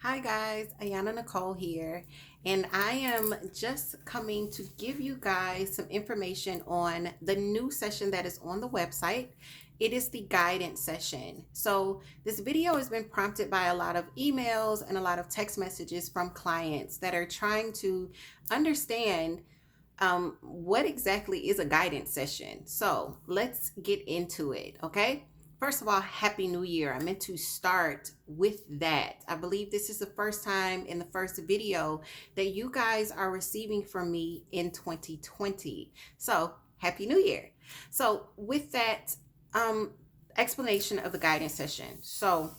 Hi guys, Ayana Nicole here, and I am just coming to give you guys some information on the new session that is on the website. It is the guidance session. So, this video has been prompted by a lot of emails and a lot of text messages from clients that are trying to understand what exactly is a guidance session. So, let's get into it, okay? First of all, Happy New Year. I meant to start with that. I believe this is the first time in the first video that you guys are receiving from me in 2020. So, Happy New Year. So, with that um, explanation of the guidance session. So,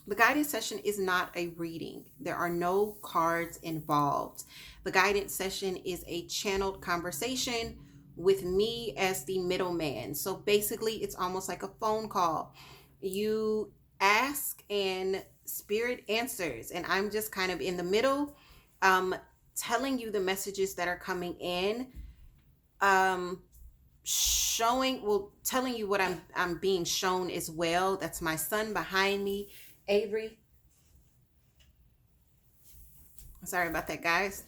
the guidance session is not a reading. There are no cards involved. The guidance session is a channeled conversation with me as the middleman. So basically, it's almost like a phone call. You ask and spirit answers, and I'm just kind of in the middle, um, telling you the messages that are coming in, um, telling you what I'm being shown as well. That's my son behind me, Avery. Sorry about that, guys.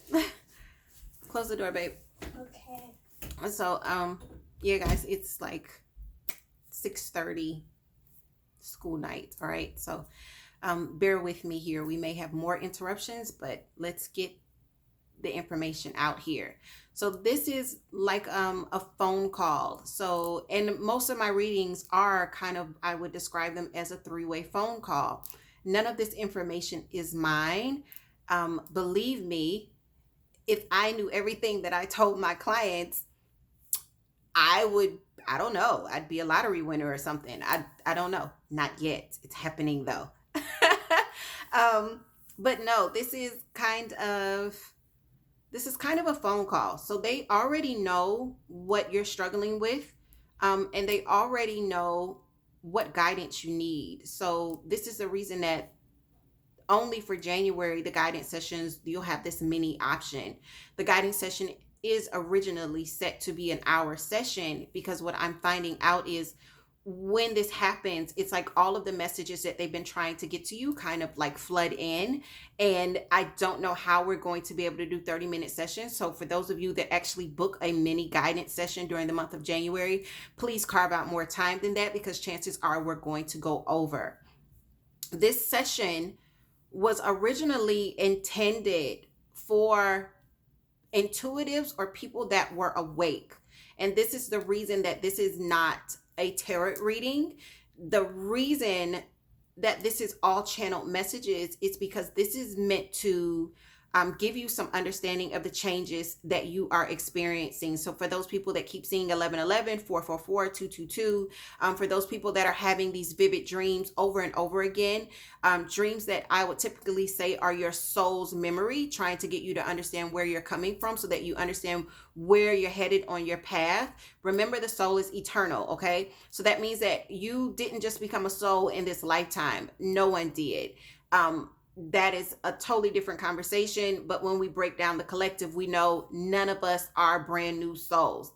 Close the door, babe. Okay. So, yeah, guys, it's like 6:30 school night. All right. So, bear with me here. We may have more interruptions, but let's get the information out here. So this is like a phone call. So, and most of my readings are kind of, I would describe them as a three-way phone call. None of this information is mine. Believe me, if I knew everything that I told my clients, I would, I don't know, I'd be a lottery winner or something. I don't know. Not yet. It's happening though. um, but no, this is kind of a phone call. So they already know what you're struggling with, and they already know what guidance you need. So this is the reason that only for January, the guidance sessions, you'll have this mini option. The guidance session is originally set to be an hour session because what I'm finding out is when this happens, it's like all of the messages that they've been trying to get to you kind of like flood in. And I don't know how we're going to be able to do 30-minute sessions. So, for those of you that actually book a mini guidance session during the month of January, please carve out more time than that because chances are we're going to go over. This session was originally intended for intuitives or people that were awake. And this is the reason that this is not a tarot reading. The reason that this is all channeled messages is because this is meant to give you some understanding of the changes that you are experiencing. So for those people that keep seeing 1111, 444, 222, for those people that are having these vivid dreams over and over again, dreams that I would typically say are your soul's memory, trying to get you to understand where you're coming from so that you understand where you're headed on your path. Remember, the soul is eternal, okay? So that means that you didn't just become a soul in this lifetime. No one did. That is a totally different conversation. But when we break down the collective, we know none of us are brand new souls.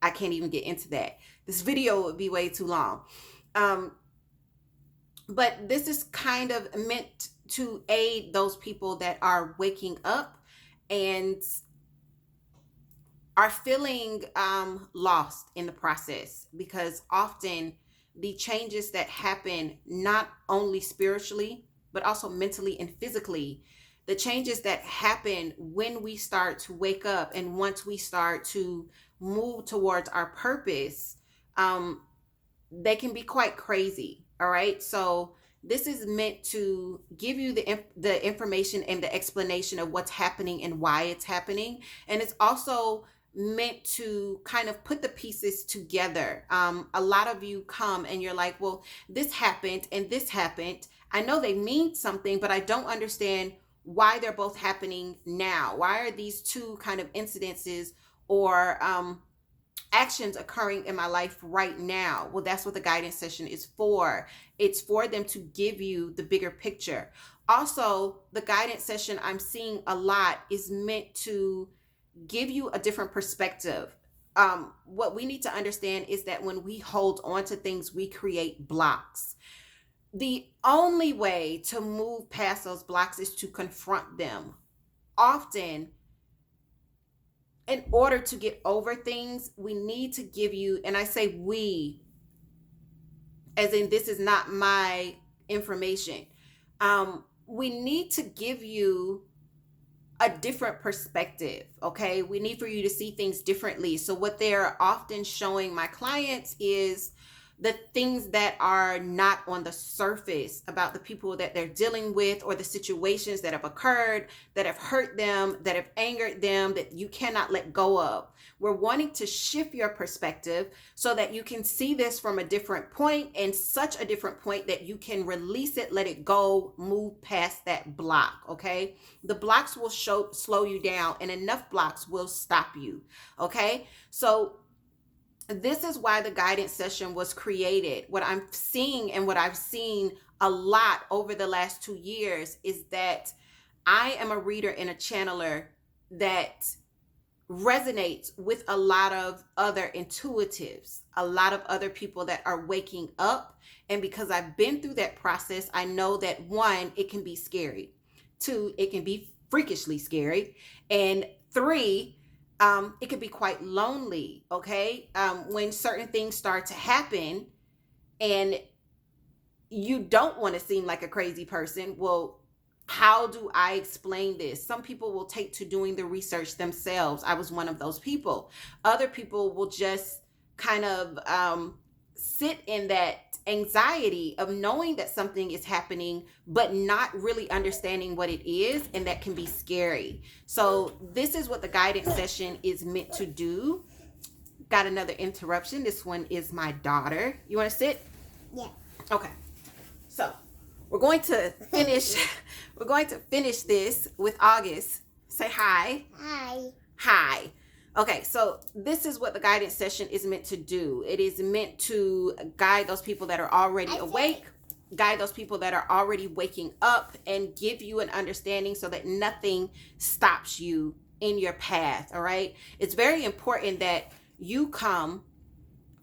I can't even get into that. This video would be way too long. But this is kind of meant to aid those people that are waking up and are feeling lost in the process, because often the changes that happen, not only spiritually but also mentally and physically, the changes that happen when we start to wake up and once we start to move towards our purpose, um, they can be quite crazy. All right. So this is meant to give you the information and the explanation of what's happening and why it's happening. And it's also meant to kind of put the pieces together. A lot of you come and you're like, well, this happened and this happened. I know they mean something, but I don't understand why they're both happening now. Why are these two kind of incidences or actions occurring in my life right now? Well, that's what the guidance session is for. It's for them to give you the bigger picture. Also, the guidance session I'm seeing a lot is meant to give you a different perspective. What we need to understand is that when we hold on to things, we create blocks. The only way to move past those blocks is to confront them. Often, in order to get over things, we need to give you, and I say we, as in this is not my information. We need to give you a different perspective, okay? We need for you to see things differently. So what they're often showing my clients is the things that are not on the surface about the people that they're dealing with, or the situations that have occurred, that have hurt them, that have angered them, that you cannot let go of. We're wanting to shift your perspective so that you can see this from a different point, and such a different point that you can release it, let it go, move past that block, okay? The blocks will slow you down, and enough blocks will stop you, okay? So this is why the guidance session was created. What I'm seeing, and what I've seen a lot over the last 2 years, is that I am a reader and a channeler that resonates with a lot of other intuitives, a lot of other people that are waking up. And because I've been through that process, I know that 1, it can be scary. 2, it can be freakishly scary. And 3, it could be quite lonely, okay? When certain things start to happen and you don't want to seem like a crazy person, well, how do I explain this? Some people will take to doing the research themselves. I was one of those people. Other people will just kind of sit in that anxiety of knowing that something is happening, but not really understanding what it is, and that can be scary. So this is what the guidance session is meant to do. Got another interruption. This one is my daughter. You want to sit? Yeah. Okay. So we're going to finish. We're going to finish this with August. Say hi. Hi. Hi. Okay, so this is what the guidance session is meant to do. It is meant to guide those people that are already awake, guide those people that are already waking up, and give you an understanding so that nothing stops you in your path, all right? It's very important that you come,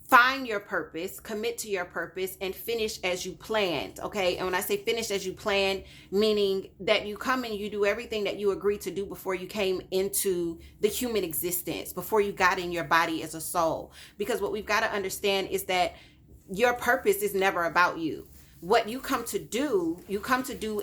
find your purpose, commit to your purpose, and finish as you planned, okay? And when I say finish as you planned, meaning that you come and you do everything that you agreed to do before you came into the human existence, before you got in your body as a soul. Because what we've got to understand is that your purpose is never about you. What you come to do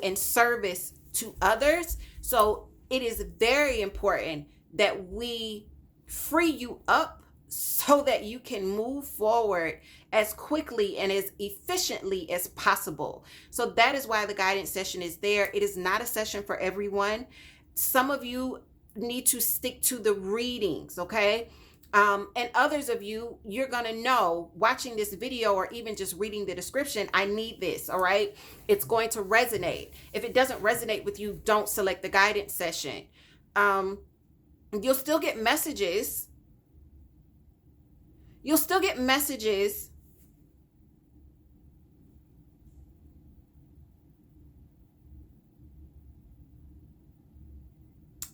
in service to others. So it is very important that we free you up so that you can move forward as quickly and as efficiently as possible. So that is why the guidance session is there. It is not a session for everyone. Some of you need to stick to the readings, okay? And others of you, you're going to know watching this video or even just reading the description, I need this, all right? It's going to resonate. If it doesn't resonate with you, don't select the guidance session. You'll still get messages. You'll still get messages.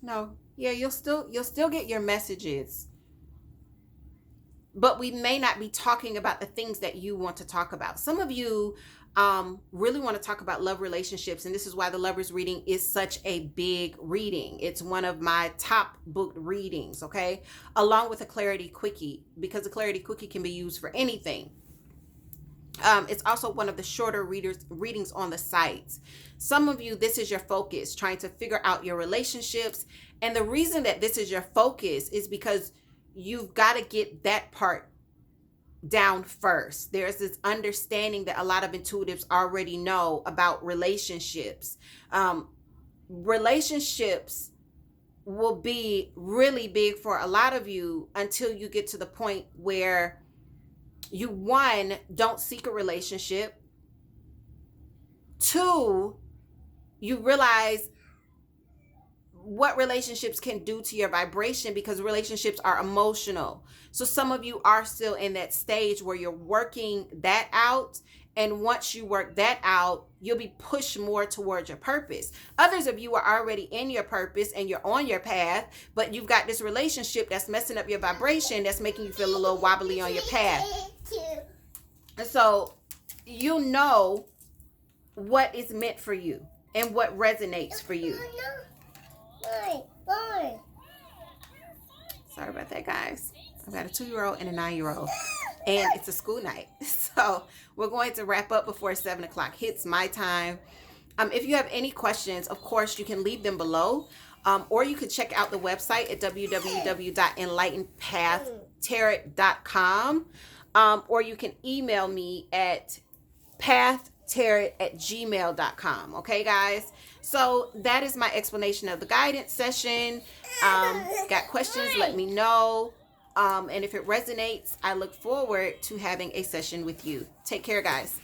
No, yeah, you'll still get your messages. But we may not be talking about the things that you want to talk about. Some of you really want to talk about love relationships, and this is why the Lovers reading is such a big reading. It's one of my top booked readings, okay? Along with a Clarity Quickie, because the Clarity Quickie can be used for anything. It's also one of the shorter readings on the site. Some of you, this is your focus, trying to figure out your relationships. And the reason that this is your focus is because you've got to get that part down first. There's this understanding that a lot of intuitives already know about relationships. Relationships will be really big for a lot of you until you get to the point where you, 1, don't seek a relationship. 2, you realize what relationships can do to your vibration, because relationships are emotional. So some of you are still in that stage where you're working that out. And once you work that out, you'll be pushed more towards your purpose. Others of you are already in your purpose and you're on your path, but you've got this relationship that's messing up your vibration, that's making you feel a little wobbly on your path. And so you know what is meant for you and what resonates for you. Sorry about that, guys. I've got a 2-year-old and a 9-year-old, and it's a school night. So we're going to wrap up before 7 o'clock hits my time. If you have any questions, of course, you can leave them below. Or you could check out the website at www.enlightenedpathtarot.com. Or you can email me at pathtarot@gmail.com. Okay, guys? So that is my explanation of the guidance session. Got questions? Let me know. And if it resonates, I look forward to having a session with you. Take care, guys.